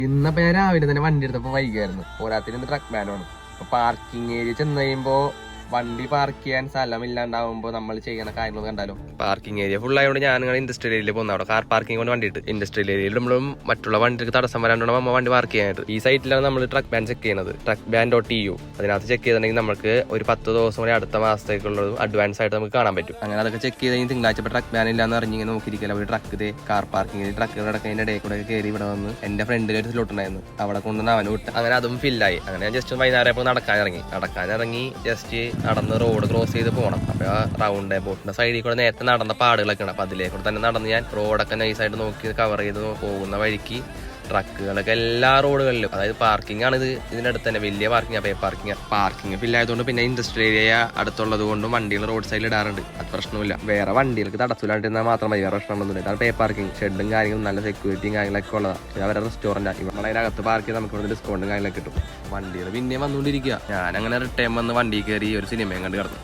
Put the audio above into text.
ഇന്നപ്പോ ഞാൻ രാവിലെ തന്നെ വണ്ടി എടുത്തപ്പോ വൈകായിരുന്നു. പോരാത്തിന് ട്രക്ക് ബാൻഡാണ്. അപ്പൊ പാർക്കിംഗ് ഏരിയ ചെന്ന് കഴിയുമ്പോ വണ്ടി പാർക്ക് ചെയ്യാൻ സ്ഥലമില്ലാണ്ടാവുമ്പോ നമ്മൾ ചെയ്യുന്ന കാര്യങ്ങൾ കണ്ടാലും പാർക്കിംഗ് ഏരിയ ഫുൾ ആയതുകൊണ്ട് ഞാൻ അങ്ങനെ ഇൻഡസ്ട്രിയൽ ഏരിയയിൽ പോകുന്ന അവിടെ കാർ പാർക്കിംഗ് കൊണ്ട് വണ്ടി ഇട്ട് ഇൻഡസ്ട്രിയൽ ഏരിയയിൽ നമ്മളും മറ്റുള്ള വണ്ടിക്ക് തടസ്സം വരാണ്ടോ നമ്മൾ വണ്ടി പാർക്ക് ചെയ്യാനായിട്ട് ഈ സൈറ്റിലാണ് നമ്മൾ ട്രക്ക് ബാൻ ചെക്ക് ചെയ്യുന്നത്. ട്രക്ക് ബാൻ.eu അതിനകത്ത് ചെക്ക് ചെയ്തിട്ടുണ്ടെങ്കിൽ നമുക്ക് ഒരു 10 ദിവസം കൂടി അടുത്ത മാസത്തേക്കുള്ളതും അഡ്വാൻസ് ആയിട്ട് നമുക്ക് കാണാൻ പറ്റും. അങ്ങനെ അതൊക്കെ ചെക്ക് ചെയ്ത് കഴിഞ്ഞ് തിങ്കളാഴ്ച ട്രക്ക് ബാൻ ഇല്ലാന്ന് അറിഞ്ഞിങ്ങനെ നോക്കിയിരിക്കില്ല. ഒരു ട്രക്ക് കാർ പാർക്കിംഗ് ട്രക്കുകൾ അടക്കുന്നതിന്റെ ഇടയിൽ കൂടെ കയറി ഇവിടെ വന്ന് എന്റെ ഫ്രണ്ടിൽ ഒരു സ്ലോട്ട് ഉണ്ടായിരുന്നു. അവിടെ കൊണ്ടുവന്ന് അവന് വിട്ട് അങ്ങനെ അതും ഫില്ലായി. അങ്ങനെ ഞാൻ ജസ്റ്റ് വൈകുന്നേരം നടക്കാനിറങ്ങി ജസ്റ്റ് നടന്ന് റോഡ് ക്രോസ് ചെയ്ത് പോകണം. അപ്പൊ ആ റൗണ്ട് ബോട്ടിന്റെ സൈഡിൽ കൂടെ നേരത്തെ നടന്ന പാടുകളൊക്കെ ഉണ്ട്. അപ്പൊ അതിലേക്കൂടെ തന്നെ നടന്ന് ഞാൻ റോഡൊക്കെ നൈസായിട്ട് നോക്കി കവർ ചെയ്ത് പോകുന്ന വഴിക്ക് ട്രക്കുകളൊക്കെ എല്ലാ റോഡുകളിലും, അതായത് പാർക്കിംഗ് ആണ് ഇതിന്റെ അടുത്ത് തന്നെ വലിയ പാർക്കിംഗ് ഫില്ലായതുകൊണ്ട് പിന്നെ ഇൻഡസ്ട്രിയൽ ഏരിയ അടുത്തുള്ളത് കൊണ്ടും വണ്ടികൾ റോഡ് സൈഡിൽ ഇടാറുണ്ട്. അത് പ്രശ്നമില്ല. വേറെ വണ്ടികൾക്ക് തടസ്സമില്ലാണ്ടിരുന്നാൽ മാത്രം മതി. വേറെ പ്രശ്നമൊന്നുമില്ല. ഇതാണ് പേ പാർക്കിംഗ്. ഷെഡും കാര്യങ്ങളും നല്ല സെക്യൂരിറ്റിയും കാര്യങ്ങളൊക്കെ ഉള്ളതാണ്. ഇത് അവരുടെ റെസ്റ്റോറന്റ്. ഇവിടെ അതിനകത്ത് പാർക്ക് ചെയ്ത് നമുക്ക് ഡിസ്കൗണ്ടും കാര്യങ്ങളൊക്കെ കിട്ടും. വണ്ടികൾ പിന്നെ വന്നുകൊണ്ടിരിക്കുക. ഞാൻ അങ്ങനെ റിട്ടേൺ വന്ന് വണ്ടി കയറി ഒരു സിനിമയും കണ്ട് കിടന്നു.